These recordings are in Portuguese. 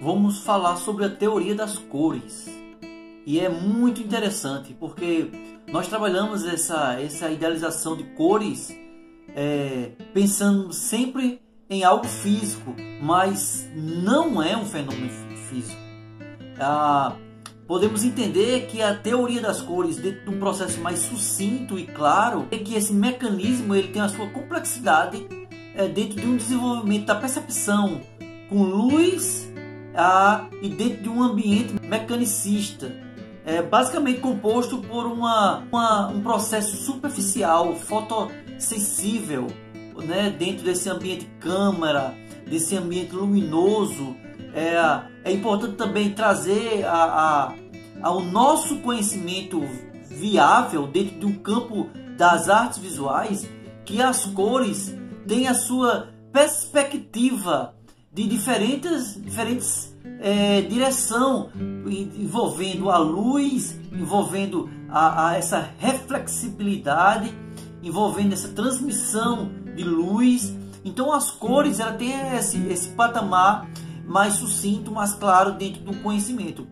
vamos falar sobre a teoria das cores. E é muito interessante porque nós trabalhamos essa idealização de cores pensando sempre em algo físico, mas não é um fenômeno físico. Podemos entender que a teoria das cores, dentro de um processo mais sucinto e claro, é que esse mecanismo ele tem a sua complexidade dentro de um desenvolvimento da percepção com luz e dentro de um ambiente mecanicista, basicamente composto por um processo superficial, fotossensível, né, dentro desse ambiente câmara, desse ambiente luminoso. É importante também trazer ao nosso conhecimento viável dentro de um campo das artes visuais que as cores têm a sua perspectiva de diferentes direção, envolvendo a luz, envolvendo essa reflexibilidade, envolvendo essa transmissão de luz. Então as cores ela tem esse patamar mais sucinto, mais claro dentro do conhecimento.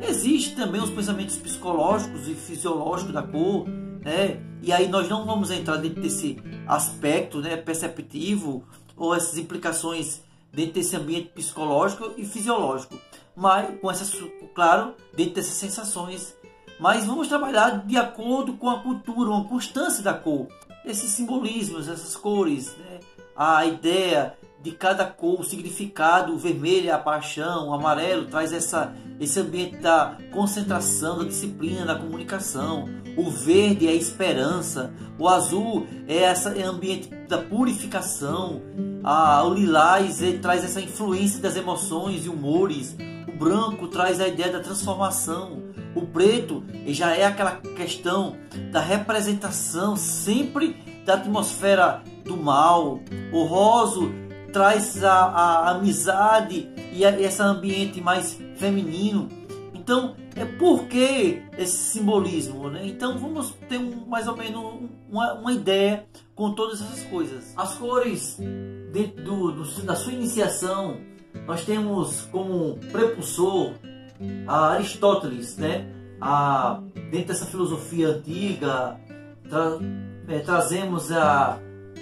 Existem também os pensamentos psicológicos e fisiológicos da cor, né? E aí nós não vamos entrar dentro desse aspecto, né, perceptivo ou essas implicações dentro desse ambiente psicológico e fisiológico, mas com essas, claro, dentro dessas sensações. Mas vamos trabalhar de acordo com a cultura, uma constância da cor, esses simbolismos, essas cores, né? A ideia de cada cor, o significado, o vermelho é a paixão, o amarelo traz esse ambiente da concentração, da disciplina, da comunicação, o verde é a esperança, o azul é esse ambiente da purificação, o lilás traz essa influência das emoções e humores, o branco traz a ideia da transformação, o preto já é aquela questão da representação sempre da atmosfera do mal, o rosa traz a amizade e esse ambiente mais feminino. Então, por que esse simbolismo, né? Então, vamos ter mais ou menos uma ideia com todas essas coisas. As cores, dentro da sua iniciação, nós temos como prepulsor a Aristóteles, né? Dentro dessa filosofia antiga, trazemos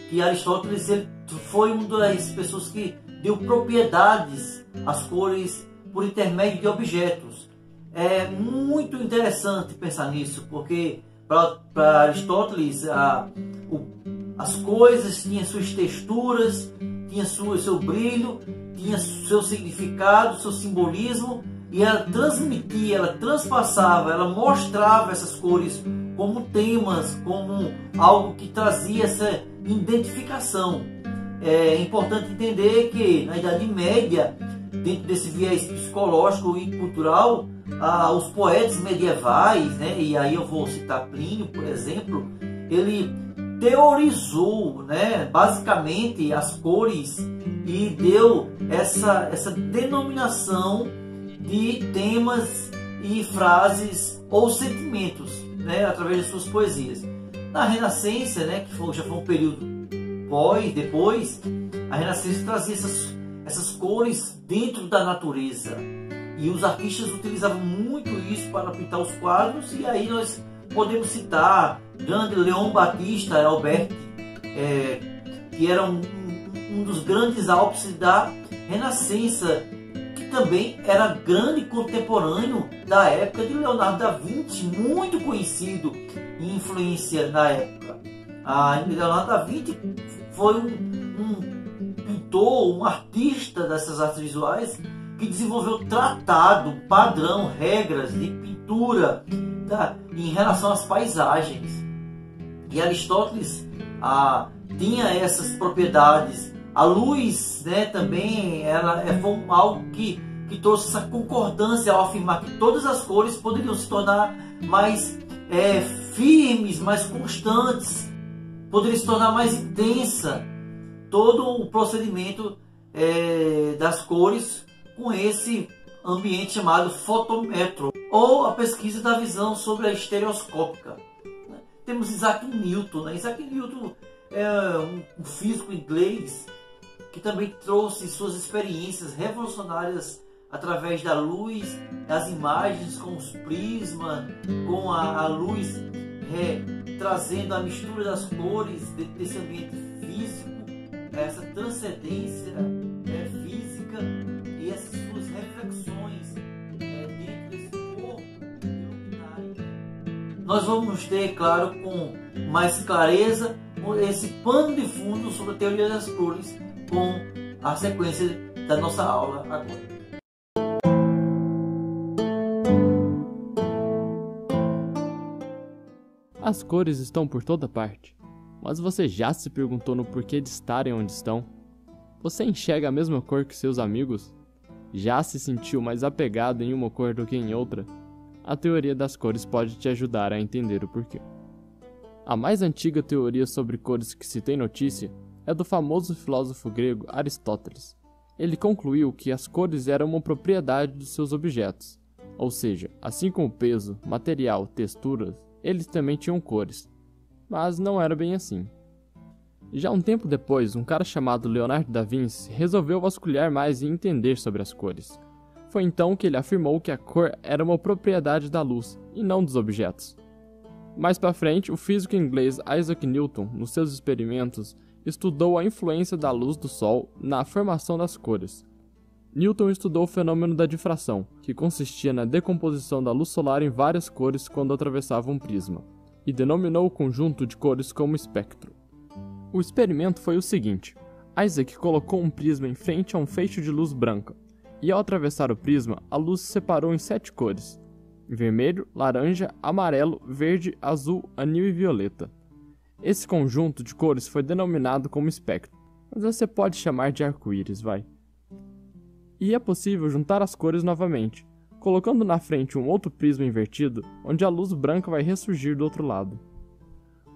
que Aristóteles ele foi uma das pessoas que deu propriedades às cores por intermédio de objetos. É muito interessante pensar nisso, porque para Aristóteles as coisas tinham suas texturas, tinham seu brilho, tinha seu significado, seu simbolismo, e ela transmitia, ela transpassava, ela mostrava essas cores como temas, como algo que trazia essa identificação. É importante entender que na Idade Média, dentro desse viés psicológico e cultural, os poetas medievais, né, e aí eu vou citar Plínio, por exemplo, ele teorizou, né, basicamente as cores e deu essa denominação de temas e frases ou sentimentos, né, através de suas poesias. Na Renascença, né, que já foi um período depois, a Renascença trazia essas cores dentro da natureza. E os artistas utilizavam muito isso para pintar os quadros, e aí nós podemos citar grande Leon Battista Alberti, que era um dos grandes ápices da Renascença, que também era grande contemporâneo da época de Leonardo da Vinci, muito conhecido e influência na época. Leonardo da Vinci foi um pintor, um artista dessas artes visuais que desenvolveu tratado, padrão, regras de pintura em relação às paisagens. E Aristóteles tinha essas propriedades. A luz, né, também foi algo que trouxe essa concordância ao afirmar que todas as cores poderiam se tornar mais firmes, mais constantes, poderia se tornar mais intensa. Todo o procedimento das cores com esse ambiente chamado fotómetro, ou a pesquisa da visão sobre a estereoscópica. Temos Isaac Newton, né? Isaac Newton é um físico inglês que também trouxe suas experiências revolucionárias através da luz, das imagens com os prismas, com a luz trazendo a mistura das cores desse ambiente físico, essa transcendência física e essas suas reflexões dentro desse corpo iluminado. Nós vamos ter, claro, com mais clareza, esse pano de fundo sobre a teoria das cores com a sequência da nossa aula agora. As cores estão por toda parte, mas você já se perguntou no porquê de estarem onde estão? Você enxerga a mesma cor que seus amigos? Já se sentiu mais apegado em uma cor do que em outra? A teoria das cores pode te ajudar a entender o porquê. A mais antiga teoria sobre cores que se tem notícia é do famoso filósofo grego Aristóteles. Ele concluiu que as cores eram uma propriedade dos seus objetos, ou seja, assim como peso, material, texturas, eles também tinham cores, mas não era bem assim. Já um tempo depois, um cara chamado Leonardo da Vinci resolveu vasculhar mais e entender sobre as cores. Foi então que ele afirmou que a cor era uma propriedade da luz e não dos objetos. Mais para frente, o físico inglês Isaac Newton, nos seus experimentos, estudou a influência da luz do Sol na formação das cores. Newton estudou o fenômeno da difração, que consistia na decomposição da luz solar em várias cores quando atravessava um prisma, e denominou o conjunto de cores como espectro. O experimento foi o seguinte: Isaac colocou um prisma em frente a um feixe de luz branca, e ao atravessar o prisma, a luz se separou em 7 cores: vermelho, laranja, amarelo, verde, azul, anil e violeta. Esse conjunto de cores foi denominado como espectro, mas você pode chamar de arco-íris, vai. E é possível juntar as cores novamente, colocando na frente um outro prisma invertido, onde a luz branca vai ressurgir do outro lado.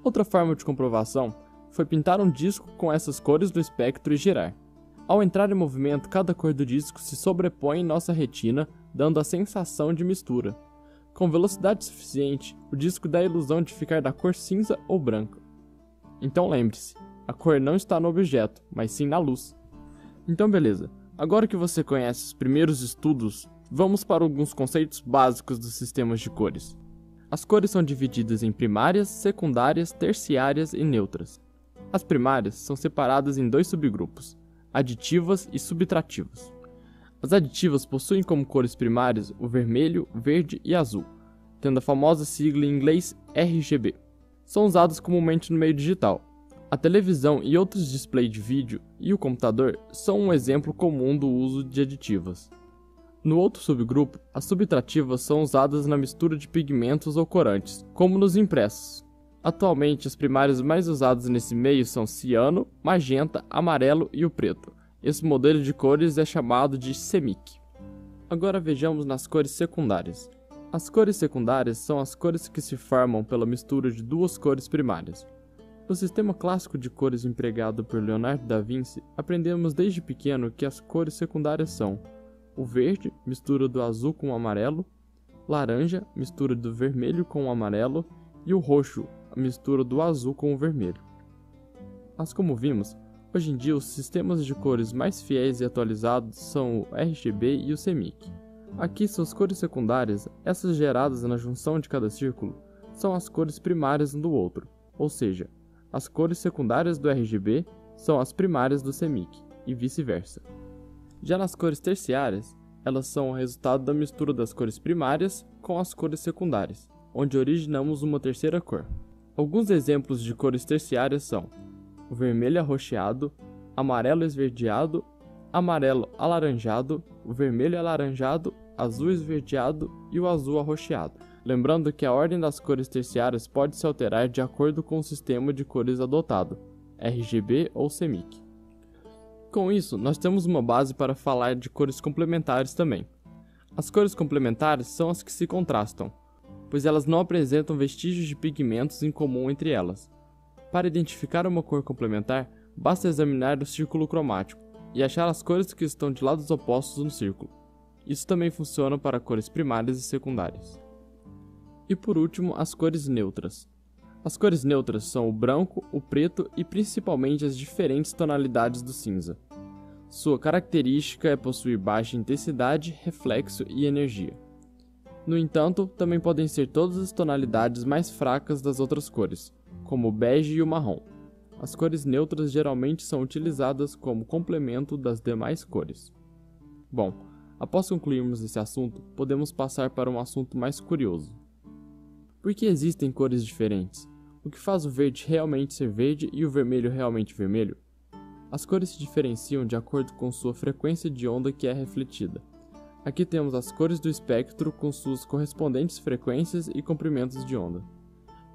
Outra forma de comprovação foi pintar um disco com essas cores do espectro e girar. Ao entrar em movimento, cada cor do disco se sobrepõe em nossa retina, dando a sensação de mistura. Com velocidade suficiente, o disco dá a ilusão de ficar da cor cinza ou branca. Então lembre-se, a cor não está no objeto, mas sim na luz. Então beleza. Agora que você conhece os primeiros estudos, vamos para alguns conceitos básicos dos sistemas de cores. As cores são divididas em primárias, secundárias, terciárias e neutras. As primárias são separadas em 2 subgrupos, aditivas e subtrativas. As aditivas possuem como cores primárias o vermelho, verde e azul, tendo a famosa sigla em inglês RGB. São usados comumente no meio digital. A televisão e outros displays de vídeo e o computador são um exemplo comum do uso de aditivas. No outro subgrupo, as subtrativas são usadas na mistura de pigmentos ou corantes, como nos impressos. Atualmente, as primárias mais usadas nesse meio são ciano, magenta, amarelo e o preto. Esse modelo de cores é chamado de CMYK. Agora vejamos nas cores secundárias. As cores secundárias são as cores que se formam pela mistura de 2 cores primárias. No sistema clássico de cores empregado por Leonardo da Vinci, aprendemos desde pequeno que as cores secundárias são o verde, mistura do azul com o amarelo, laranja, mistura do vermelho com o amarelo, e o roxo, a mistura do azul com o vermelho. Mas como vimos, hoje em dia os sistemas de cores mais fiéis e atualizados são o RGB e o CMYK. Aqui são as cores secundárias, essas geradas na junção de cada círculo, são as cores primárias um do outro, ou seja, as cores secundárias do RGB são as primárias do CMYK, e vice-versa. Já nas cores terciárias, elas são o resultado da mistura das cores primárias com as cores secundárias, onde originamos uma terceira cor. Alguns exemplos de cores terciárias são o vermelho arroxeado, amarelo esverdeado, amarelo alaranjado, o vermelho alaranjado, azul esverdeado e o azul arroxeado. Lembrando que a ordem das cores terciárias pode se alterar de acordo com o sistema de cores adotado, RGB ou CMYK. Com isso, nós temos uma base para falar de cores complementares também. As cores complementares são as que se contrastam, pois elas não apresentam vestígios de pigmentos em comum entre elas. Para identificar uma cor complementar, basta examinar o círculo cromático e achar as cores que estão de lados opostos no círculo. Isso também funciona para cores primárias e secundárias. E por último, as cores neutras. As cores neutras são o branco, o preto e principalmente as diferentes tonalidades do cinza. Sua característica é possuir baixa intensidade, reflexo e energia. No entanto, também podem ser todas as tonalidades mais fracas das outras cores, como o bege e o marrom. As cores neutras geralmente são utilizadas como complemento das demais cores. Bom, após concluirmos esse assunto, podemos passar para um assunto mais curioso. Por que existem cores diferentes? O que faz o verde realmente ser verde e o vermelho realmente vermelho? As cores se diferenciam de acordo com sua frequência de onda que é refletida. Aqui temos as cores do espectro com suas correspondentes frequências e comprimentos de onda.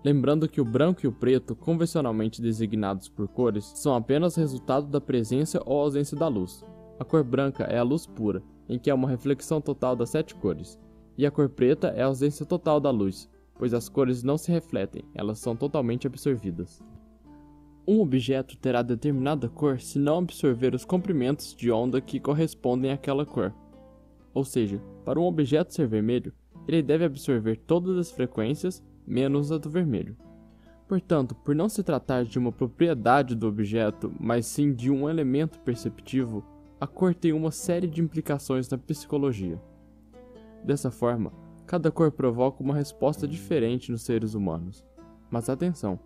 Lembrando que o branco e o preto, convencionalmente designados por cores, são apenas resultado da presença ou ausência da luz. A cor branca é a luz pura, em que é uma reflexão total das 7 cores, e a cor preta é a ausência total da luz, pois as cores não se refletem, elas são totalmente absorvidas. Um objeto terá determinada cor se não absorver os comprimentos de onda que correspondem àquela cor. Ou seja, para um objeto ser vermelho, ele deve absorver todas as frequências, menos a do vermelho. Portanto, por não se tratar de uma propriedade do objeto, mas sim de um elemento perceptivo, a cor tem uma série de implicações na psicologia. Dessa forma, cada cor provoca uma resposta diferente nos seres humanos. Mas atenção!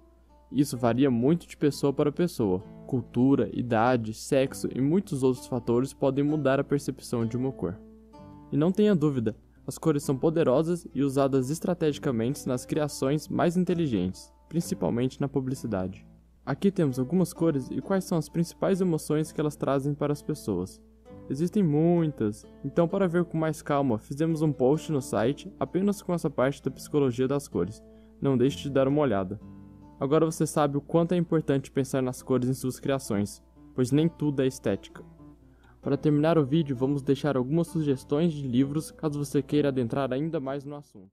Isso varia muito de pessoa para pessoa. Cultura, idade, sexo e muitos outros fatores podem mudar a percepção de uma cor. E não tenha dúvida, as cores são poderosas e usadas estrategicamente nas criações mais inteligentes, principalmente na publicidade. Aqui temos algumas cores e quais são as principais emoções que elas trazem para as pessoas. Existem muitas, então para ver com mais calma, fizemos um post no site apenas com essa parte da psicologia das cores. Não deixe de dar uma olhada. Agora você sabe o quanto é importante pensar nas cores em suas criações, pois nem tudo é estética. Para terminar o vídeo, vamos deixar algumas sugestões de livros caso você queira adentrar ainda mais no assunto.